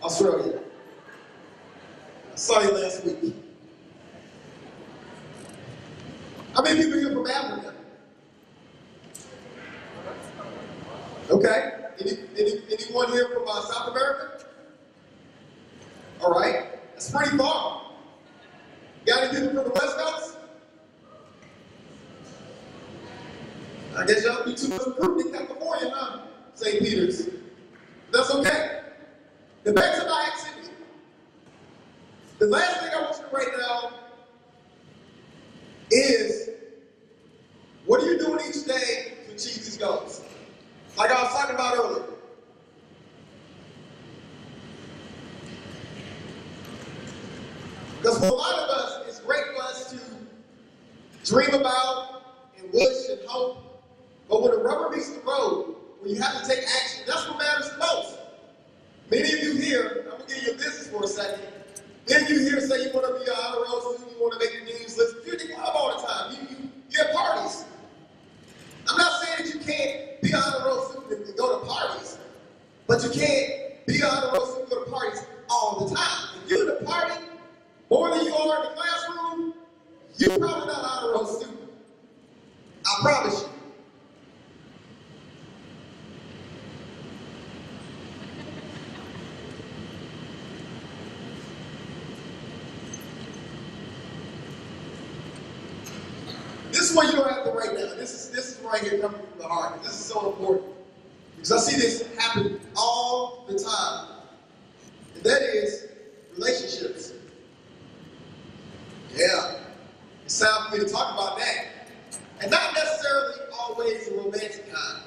Australia. I saw you last week. How many people here from Africa? Okay. Anyone here from South America? All right. That's pretty far. Got any people from the West Coast? I guess y'all be too much recruiting in California, huh? St. Peter's. That's okay. The back to my activity. The last thing I want you to write down is, what are you doing each day to achieve these goals? Like I was talking about earlier. Because for a lot of us, it's great for us to dream about and wish and hope, but when the rubber meets the road, when you have to take action, that's what matters the most. Many of you here, I'm going to give you a business for a second. Many of you here say you want to be an honor roll student, you want to make your names list. You're in the club all the time. You have parties. I'm not saying that you can't be an honor roll student and go to parties, but you can't be an honor roll student and go to parties all the time. If you're in a party more than you are in the classroom, you're probably not an honor roll student. I promise you. This is what you don't have to write down. This is right here coming from the heart. This is so important. Because I see this happen all the time. And that is relationships. Yeah. It's time for me to talk about that. And not necessarily always a romantic kind.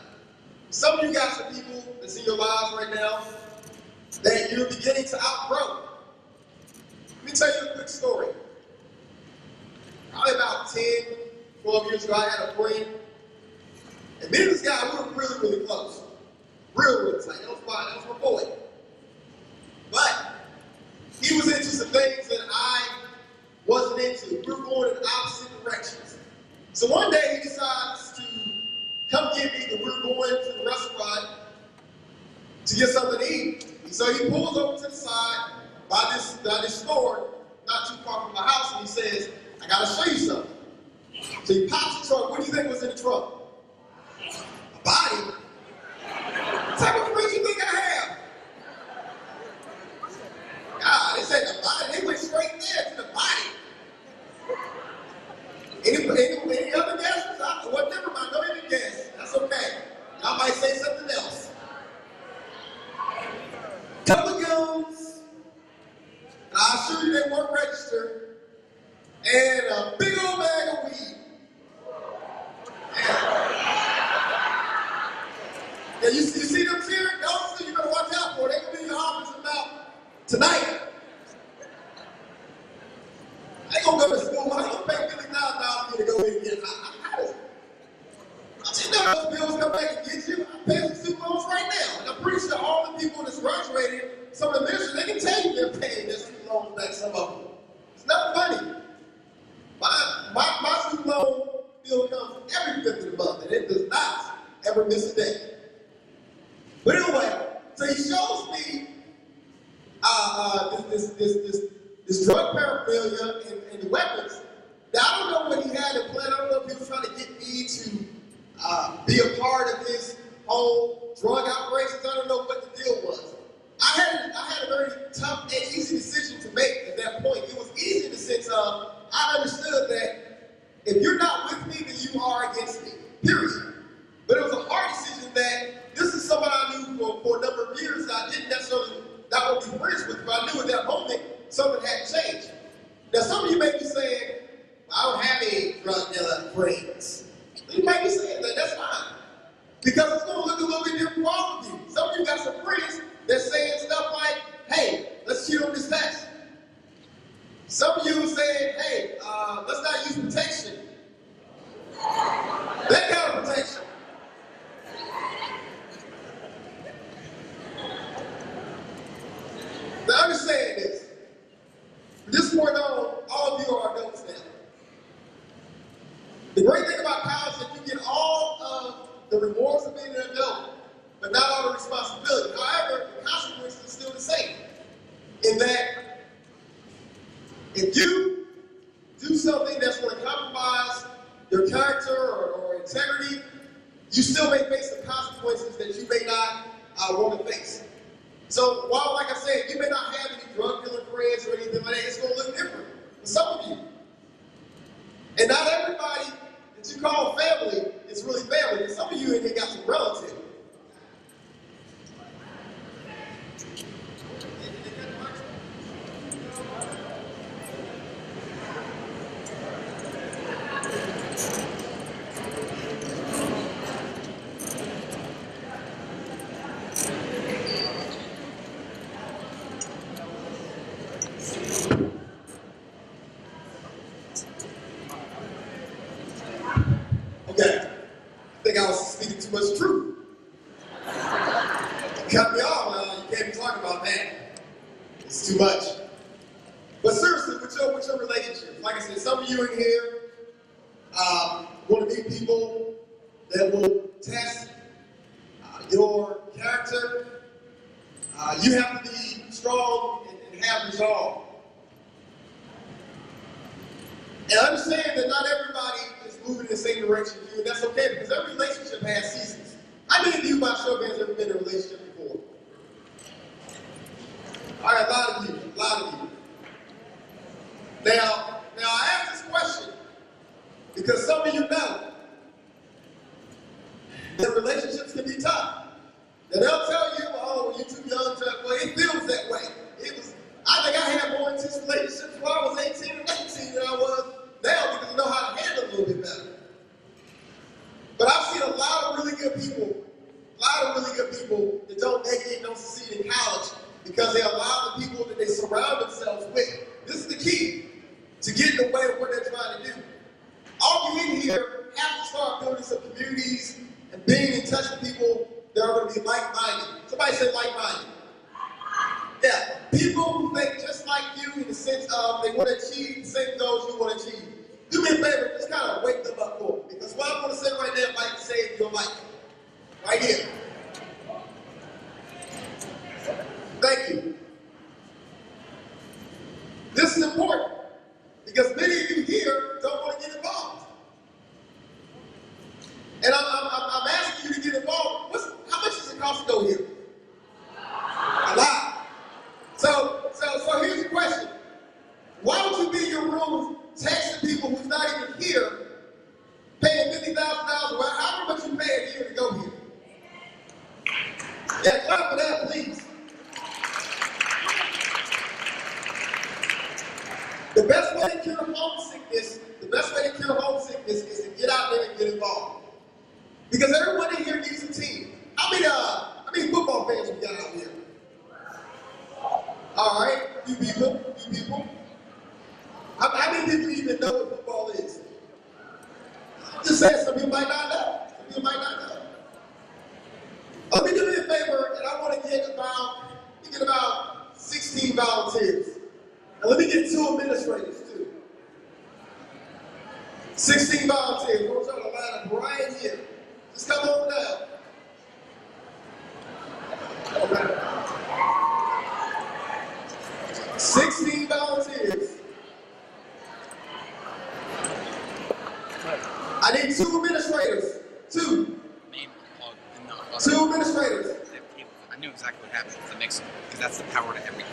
Some of you got some people that's in your lives right now that you're beginning to outgrow. Let me tell you a quick story. Probably about 10, 12 years ago, I had a friend. And me and this guy, we were really, really close. Real tight. That was my boy. But he was into some things that I wasn't into. We were going in opposite directions. So one day he decides to come get me, and we're going to the restaurant to get something to eat. And so he pulls over to the side by this store, not too far from my house, and he says, I gotta show you something. So he pops the trunk. What do you think was in the trunk? A body. What type of fridge you think I have? God, they said the body. They went straight there to the body. Any other guesses? Well, never mind. Don't even guess. That's okay. Y'all might say something else. Couple of guns. I assure you they weren't registered. And a big old bag of weed. Yeah, you see them cheering? Those you better watch out for. They can be in your office about tonight. I ain't gonna go to school. I ain't gonna pay $50,000 to go in and get it. I just know those bills come back and get you. I'm paying some student loans right now. And I'm pretty sure all the people that's graduated, some of the ministers, they can tell you they're paying their student loans back, some of them. It's not funny. My student loan bill comes every 5th of the month, and it does not ever miss a day. But anyway, so he shows me this drug paraphernalia and the weapons. Now, I don't know what he had in plan. I don't know if he was trying to get me to be a part of his whole drug operations. I don't know what the deal was. I had a very tough and easy decision to make at that point. It was easy in the sense of I understood that if you're not with me, then you are against me, period. But it was a hard decision that this is someone I knew for a number of years that I didn't necessarily not want to be friends with, but I knew at that moment something had changed. Now, some of you may be saying, well, I don't have any drug dealer friends. You might be saying that, that's fine. Because it's going to look a little bit different for all of you. Some of you got some friends that's saying stuff like, hey, let's cheat on this test. Some of you are saying, hey, let's not use protection. That kind of protection. Now understand this. From this point on, all of you are adults now. The great thing about college is that you get all of the rewards of being an adult, but not all the responsibility. However, the consequences are still the same. in that if you do something that's going to compromise your character or integrity, you still may face the consequences that you may not want to face. So while, like I said, you may not have any drug dealer friends or anything like that, it's going to look different for some of you. And not everybody that you call family is really family. And some of you in here got some relatives. Okay, I think I was speaking too much truth. Cut me off, you can't be talking about that. It's too much. But seriously, with your relationships, like I said, some of you in here want to be people that will test your character. You have to be strong and have resolve. And understand that not everybody is moving in the same direction as you, and that's okay because every relationship has seasons. How many of you by show of hands ever been in a relationship before? All right, a lot of you. Now I ask this question because some of you know that relationships can be tough. And they'll tell you, oh, you're too young to, well, it feels that way. I think I had more intense relationships when I was 18 and 19 than I was now because I know how to handle it a little bit better. But I've seen a lot of really good people that don't make it, don't succeed in college because they allow the people that they surround themselves with. This is the key to get in the way of what they're trying to do. All you in here have to start building some communities and being in touch with people that are going to be like-minded. Somebody say like-minded. Yeah, people who think just like you in the sense of they want to achieve the same goals you want to achieve. Do me a favor, just kind of wake them up for me. Because what I'm going to say right now might save your life. Right here. Thank you. This is important because many of you here don't want to get involved. And I'm asking you to get involved. How much does it cost to go here? A lot. So here's the question. Why would you be in your room texting people who's not even here, paying $50,000 or however much you pay a year to go here? Yeah, clap for that, please. The best way to cure homesickness is to get out there and get involved. Because everyone in here needs a team. How many football fans we got out here? All right, few people. How many people even know what football is? I'm just saying, some people might not know. Let me do me a favor, and I want to get about 16 volunteers. And let me get 2 administrators, too. 16 volunteers. I want y'all to line up right here. Just come on down. Okay. 16 volunteers. I need 2 administrators. 2. 2 administrators. I knew exactly what happened with the Nixon, because that's the power to everything.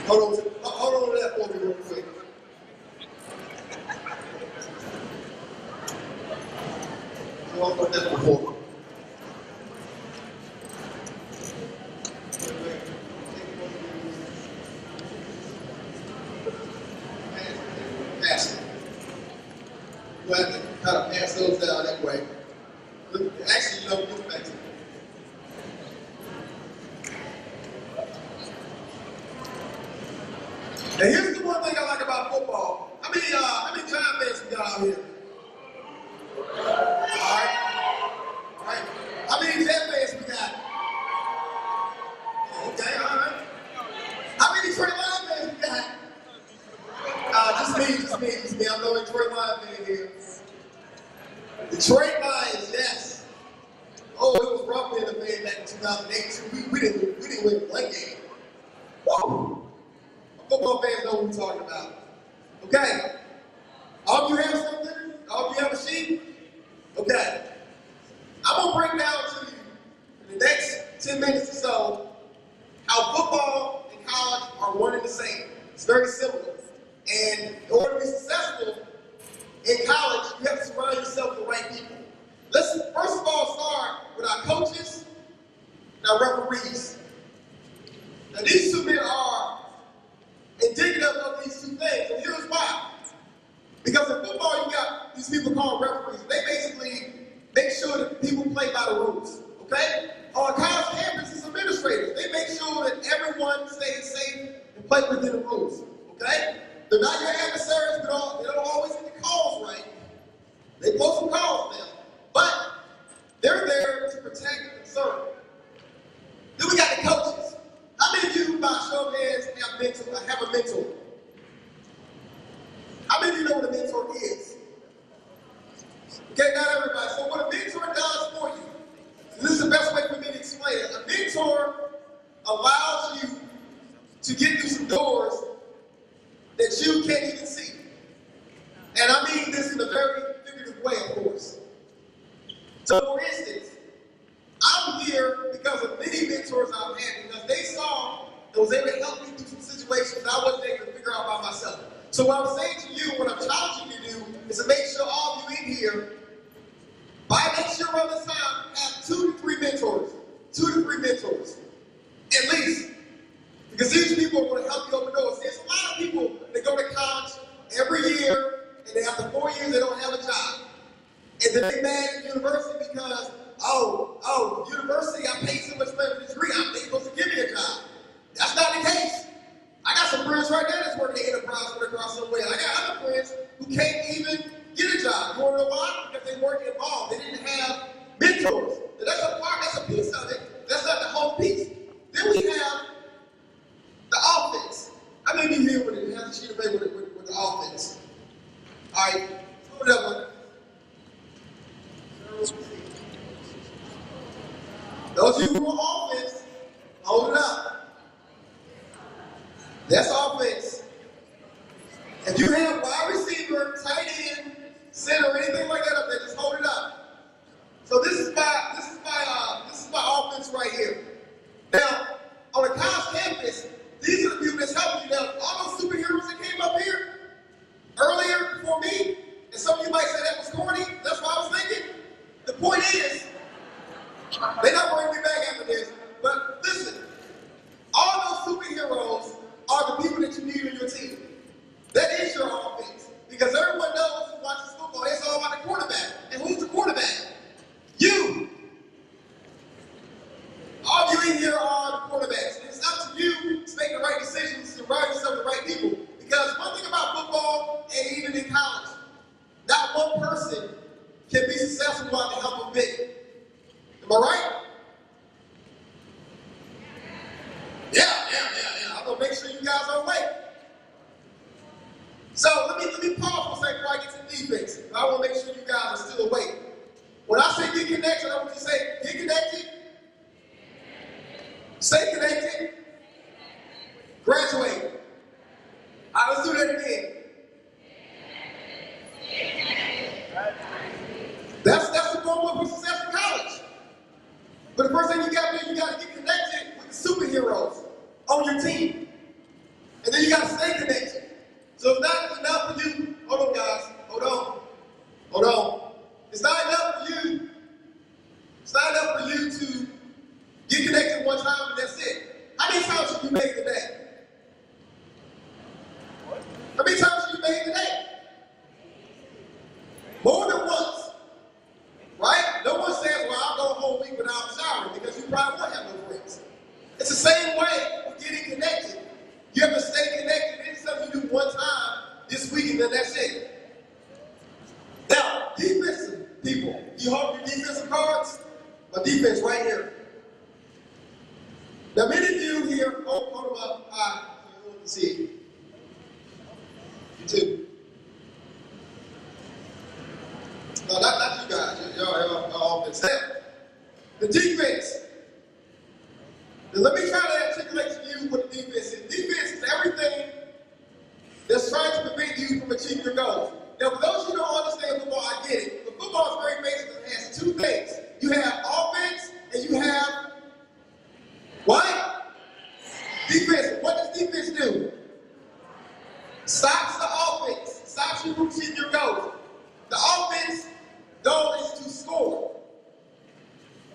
Hold on to that for me real quick. I'll put that before. Pass it. You have to kind of pass those down that way. Actually, you don't look back to me. Now here's the one thing I like about football. How many Giant fans we got out here? Alright. How many Jet fans we got? Okay, alright. How many Detroit Lion fans we got? Just me. I'm the only Detroit Lion fan here. Detroit Lions, yes. Oh, it was rough being a fan back in 2008. We didn't win one game. Whoa. Football fans know what we're talking about. Okay. All of you have something? All of you have a sheet? Okay. I'm going to break down to you in the next 10 minutes or so how football and college are one and the same. It's very simple. And in order to be successful in college, you have to surround yourself with the right people. Let's first of all start with our coaches and our referees. Now these two men are indicative of these two things, and here's why. Because in football you got these people called referees. They basically make sure that people play by the rules, okay? On a college campus, it's administrators. They make sure that everyone stays safe and play within the rules, okay? They're not your adversaries, but they don't always get the calls right. They blow some calls now. But they're there to protect and serve. Then we got the coaches. How many of you, by show of hands, have a mentor? How many of you know what a mentor is? Okay, not everybody. So what a mentor does for you, and this is the best way for me to explain it. A mentor allows you to get through some doors that you can't even see. And I mean this in a very figurative way, of course. So for instance, I'm here because of many mentors I've had, because they saw and was able to help me through some situations I wasn't able to figure out by myself. So what I'm saying to you, what I'm challenging you to do, is to make sure all of you in here, by next year around this time, have 2 to 3 mentors. 2 to 3 mentors. At least. Because these people are going to help you open doors. There's a lot of people that go to college every year, and then after 4 years, they don't have a job. And then they mad at university because, university, I paid so much money for the degree, they supposed to give me a job. That's not the case. I got some friends right now that's working at Enterprise across somewhere. I got other friends who can't even get a job. You want to know why? Because they weren't involved. They didn't have mentors. And that's a part, that's a piece of it. That's not the whole piece. Then we have the offense. How many of you here with it have a sheet of paper with the offense? All right, hold it up. Those of you who are offense, hold it up. That's offense. If you have wide receiver, tight end, center, anything like that up there, just hold it up. So this is my offense right here. Now, on a college campus, these are the people that's helping you. Now, all those superheroes that came up here earlier before me, and some of you might say that was corny. That's what I was thinking. The point is, they're not bringing me back after this, but listen, all those superheroes are the people that you need on your team. That is your offense. Because everyone knows who watches football, it's all about the quarterback. And who's the quarterback? You. All of you in here are the quarterbacks. And it's up to you to make the right decisions, to surround yourself with the right people. Because one thing about football, and even in college, not one person can be successful without the help of many. Am I right? Yeah. I'm gonna make sure you guys are awake. So let me pause for a second before I get to defense. I want to make sure you guys are still awake. When I say get connected, I want you to say get connected. Stay connected. Graduate. All right, let's do that again. That's the formula for success in college. But the first thing you got to do, you got to get connected with the superheroes on your team. And then you got to stay connected. So it's not enough for you. Hold on, guys. Hold on. It's not enough for you. It's not enough for you to get connected one time and that's it. How many times have you made today? How many times have you made today? More than once. Right? No one says, well, I'll go a whole week without showering because you probably won't have no friends. It's the same way with getting connected. You have to stay connected. It's something you do one time this week and then that's it. Now, defensive people, you hold your defensive cards? My defense right here. Now, many of you here, hold them up high so you can see it. You too. No, not you guys. y'all been set. The defense. Now, let me try to articulate to you what the defense is. Defense is everything that's trying to prevent you from achieving your goals. Now, for those who don't understand football, I get it. But football is very basic. It has two things. You have offense and you have what? Defense. What does defense do? Stops the offense. Stops you from achieving your goals. The offense goal is to score.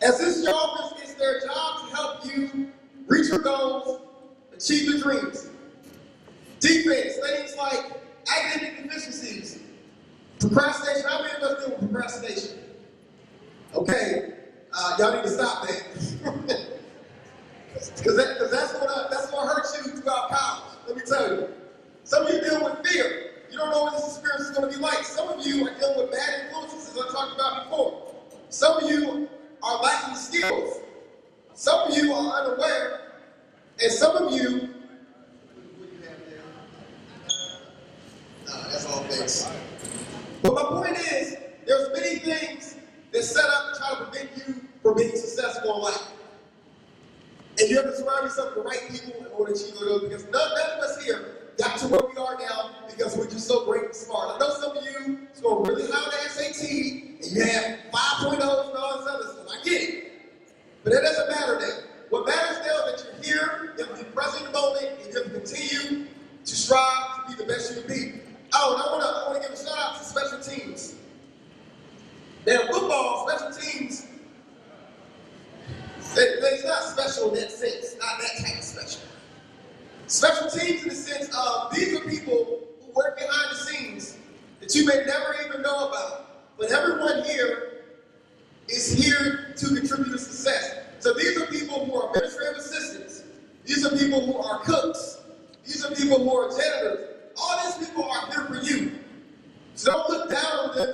As this is your offense, it's their job to help you reach your goals, achieve your dreams. Defense, things like academic deficiencies, procrastination. How many of us deal with procrastination? Okay, y'all need to stop that. Because that's what hurts you throughout college. Let me tell you. Some of you deal with fear. You don't know what this experience is going to be like. Some of you are dealing with bad influences, as I talked about before. Some of you are lacking skills. Some of you are unaware. And some of you, what do you have there? No, that's all things. But my point is, there's many things that set up to try to prevent you from being successful in life. And you have to surround yourself with the right people in order to achieve those, because none of us here got to where we are now because we're just so great and smart. I know some of you score really high on the SAT and you have 5.0s and all this other stuff. I get it. But that doesn't matter now. What matters now is that you're here, you have to be present in the moment, and you have to continue to strive to be the best you can be. Oh, and I want to give a shout out to special teams. Now, football, special teams, it's not special in that sense, not that type of special. Special teams in the sense of these are people who work behind the scenes that you may never even know about. But everyone here is here to contribute to success. So these are people who are administrative assistants. These are people who are cooks. These are people who are janitors. All these people are here for you. So don't look down on them